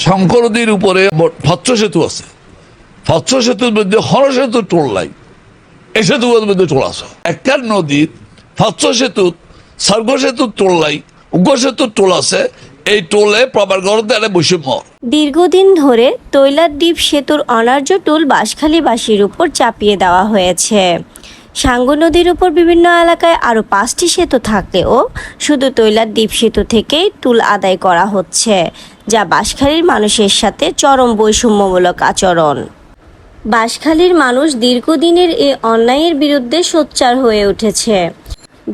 শঙ্কর নদীর উপরে ফচ্ছ সেতু আছে। ফচ্ছ সেতুর মধ্যে হর সেতু টোল নাই, এই সেতুগুলোর মধ্যে টোল আছে। একটার নদীর ফচ্ছ সেতু সর্গ সেতুর টোল নাই, উগ্র সেতুর টোল আছে। এই টোলে প্রবার গড়তে একটা বৈষম্য। দীর্ঘদিন ধরে তৈলাদ্বীপ সেতুর অনার্য টোল বাঁশখালীবাসীর উপর চাপিয়ে দেওয়া হয়েছে। সাঙ্গু নদীর উপর বিভিন্ন এলাকায় আরও 5টি সেতু থাকলেও শুধু তৈলাদ্বীপ সেতু থেকেই টোল আদায় করা হচ্ছে, যা বাঁশখালীর মানুষের সাথে চরম বৈষম্যমূলক আচরণ। বাঁশখালীর মানুষ দীর্ঘদিনের এই অন্যায়ের বিরুদ্ধে সোচ্চার হয়ে উঠেছে।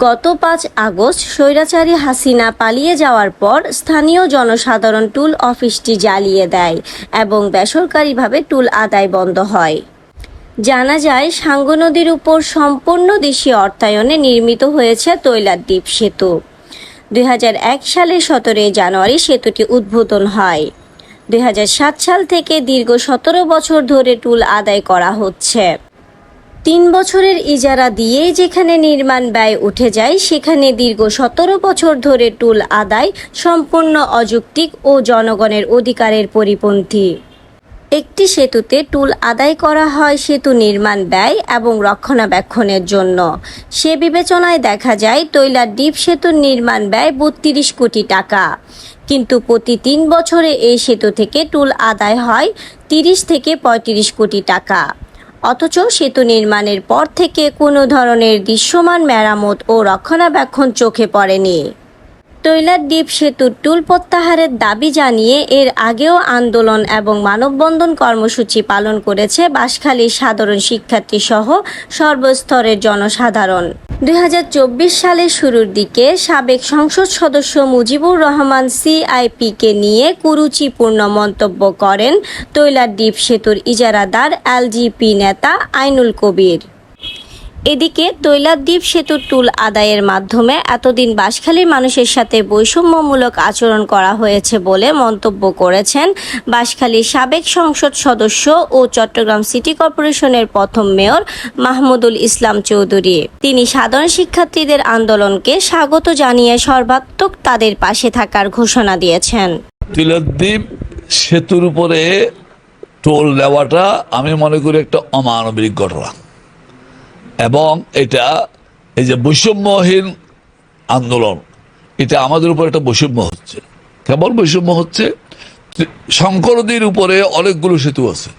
গত 5 আগস্ট স্বৈরাচারী হাসিনা পালিয়ে যাওয়ার পর স্থানীয় জনসাধারণ টোল অফিসটি জ্বালিয়ে দেয় এবং বেসরকারিভাবে টোল আদায় বন্ধ হয়। জানা যায়, সাঙ্গু নদীর উপর সম্পূর্ণ দেশীয় অর্থায়নে নির্মিত হয়েছে তৈলাদ্বীপ সেতু। 2001 সালের 17 জানুয়ারি সেতুটি উদ্বোধন হয়। 2007 সাল থেকে দীর্ঘ 17 বছর ধরে টোল আদায় করা হচ্ছে। 3 বছরের ইজারা দিয়েই যেখানে নির্মাণ ব্যয় উঠে যায়, সেখানে দীর্ঘ 17 বছর ধরে টোল আদায় সম্পূর্ণ অযৌক্তিক ও জনগণের অধিকারের পরিপন্থী। একটি সেতুতে টোল আদায় করা হয় সেতু নির্মাণ ব্যয় এবং রক্ষণাবেক্ষণের জন্য। সে বিবেচনায় দেখা যায় তৈলাদ্বীপ সেতুর নির্মাণ ব্যয় 32 কোটি টাকা, কিন্তু প্রতি 3 বছরে এই সেতু থেকে টোল আদায় হয় 30 থেকে 35 কোটি টাকা। অথচ সেতু নির্মাণের পর থেকে কোনো ধরনের দৃশ্যমান মেরামত ও রক্ষণাবেক্ষণ চোখে পড়েনি। তৈলাদ্বীপ সেতুর টোল প্রত্যাহারের দাবি জানিয়ে এর আগেও আন্দোলন এবং মানববন্ধন কর্মসূচি পালন করেছে বাঁশখালীর সাধারণ শিক্ষার্থী সহ সর্বস্তরের জনসাধারণ। 2024 সালের শুরুর দিকে সাবেক সংসদ সদস্য মুজিবুর রহমান সিআইপিকে নিয়ে কুরুচিপূর্ণ মন্তব্য করেন তৈলাদ্বীপ সেতুর ইজারাদার এলজিপি নেতা আইনুল কবির। এদিকে তৈলাদ্বীপ সেতুর টোল আদায়ের মাধ্যমে এতদিন বাঁশখালীর মানুষের সাথে বৈষম্যমূলক আচরণ করা হয়েছে বলে মন্তব্য করেছেন বাঁশখালীর সাবেক সংসদ সদস্য ও চট্টগ্রাম সিটি কর্পোরেশনের প্রথম মেয়র মাহমুদুল ইসলাম চৌধুরী। তিনি সাধারণ শিক্ষার্থীদের আন্দোলনকে স্বাগত জানিয়ে সর্বাত্মক তাদের পাশে থাকার ঘোষণা দিয়েছেন। তৈলাদ্বীপ সেতুর উপরে টোল নেওয়াটা আমি মনে করি একটা অমানবিক ঘটনা, এবং এটা এই যে বৈষম্যহীন আন্দোলন, এটা আমাদের উপর একটা বৈষম্য হচ্ছে। কেমন বৈষম্য হচ্ছে? শঙ্কর নদীর উপরে অনেকগুলো সেতু আছে,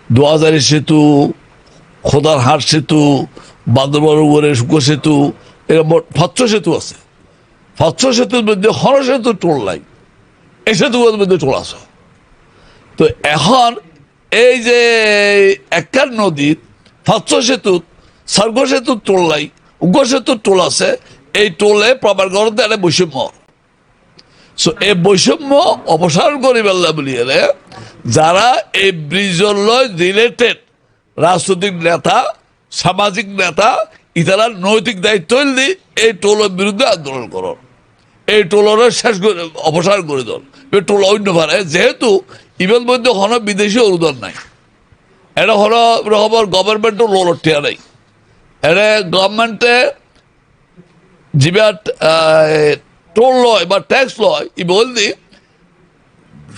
দোয়াজারি সেতু, খোদারহাট সেতু, বান্দরবান উপরে শুক্র সেতু, এরকম ফচ্ছ সেতু আছে। ফচ্ছ সেতুর মধ্যে হর সেতু টোল নাই, এই সেতুগুলোর মধ্যে টোল আছে। তো এখন এই যে একটা নদীর ফচ্ছ সেতু সর্গ সেতুর টোল নাই, উগ্র সেতুর টোল আছে। এই টোলে প্রবার গড়তে একটা বৈষম্য। সো এই বৈষম্য অপসারণ করি বেলা বলিয়ে যারা এই ব্রিজের রিলেটেড রাজনৈতিক নেতা, সামাজিক নেতা, ইতারা নৈতিক দায়িত্ব দি এই টোলের বিরুদ্ধে আন্দোলন করন, এই টোলের শেষ করে অপসার করে দেন। টোল অন্য ভাড়ে যেহেতু ইভেন মধ্যে কোনো বিদেশি অনুদান নাই, এটা হলো রকমের গভর্নমেন্টও লোলটিয়া নেই। এটা গভর্নমেন্টে যেটা টোল লয় বা ট্যাক্স লয়, ই বলদি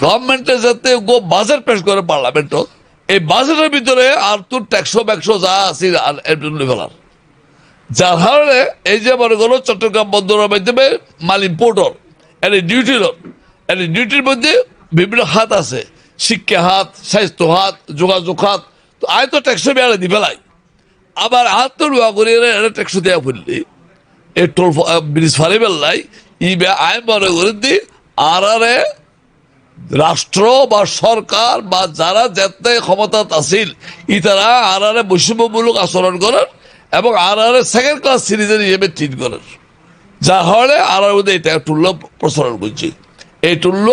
গভর্নমেন্টে যাতে বাজেট পেশ করে পার্লামেন্টত, এই বাজেটের ভিতরে আর তোর ট্যাক্সো ব্যাক্সো যা আছে আর ফেলার, যার কারণে এই যে মনে করো চট্টগ্রাম বন্দরের মাধ্যমে মাল ইম্পোর্টর এটা ডিউটির মধ্যে বিভিন্ন হাত আছে, শিক্ষা হাত, স্বাস্থ্য হাত, যোগাযোগ হাত। তো আয় তো ট্যাক্স বেড়ে দি ফেলাই, আবার হাত তো রুয়া করিয়ে এটা ট্যাক্স দেওয়া ফেললি এই টোল ব্রিজ ফালি ফেললাই আয় মনে করে দি আর রাষ্ট্র বা সরকার বা যারা যেতে ক্ষমতা আছিল ইতারা আর বৈষম্যমূলক আচরণ করার এবং আর সেকেন্ড ক্লাস সিটিজেন হিসেবে ট্রিট করার, যার ফলে আর মধ্যে এটা টুল্য প্রচলন করছি। এই টুল্য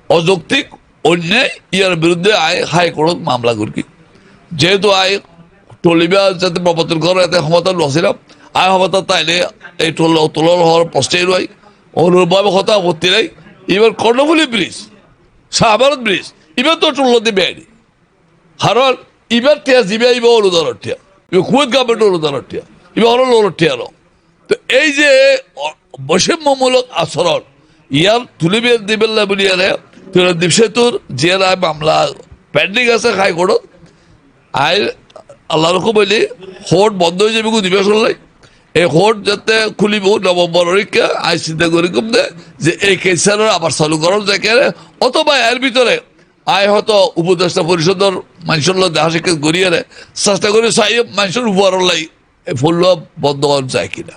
অযৌক্তিক অন্যায়, ইয়ার বিরুদ্ধে আয় হাইকোর্টত মামলা করি। যেহেতু আয় টলিবা যাতে প্রবর্তন করার এতে ক্ষমতা নছিলাম, আয় ক্ষমতা তাইলে এই তোলার হওয়ার প্রশ্নই নয়, অনুরূপভাবে কথা আপত্তি নাই। এবার কর্ণফুলী ব্রিজ, শাহবারত ব্রিজ, এবার তো টুল্ল দিয়ে বেড়ি, কারণ এবার টিয়া জিবে এবার অনুদানের টিয়া, এবার কুয়েত গভর্নমেন্ট অনুদানের টিয়া, এবার হলো লোনের টিয়া। তো এই যে বৈষম্যমূলক আচরণ ইয়ার তুলিবে দিবেন না বলিয়ে তৈলদ্বীপ সেতুর যে রায় মামলা পেন্ডিং আছে হাইকোর্টত আই আল্লাহ রকম বলি কোর্ট বন্ধ হয়ে যাবে অধিবেশন লাই এই কোর্ট যাতে খুলিব নভেম্বরকে আই চিন্তা করি কম দে যে এই কেসের আবার চালু করার দেখে অথবা এর ভিতরে আই হয়তো উপদেষ্টা পরিষদের মানুষের দেখা শিক্ষা করিয়ে চেষ্টা করি চাই মানুষের উপহার লাই এই ফুল বন্ধ করা যায় কিনা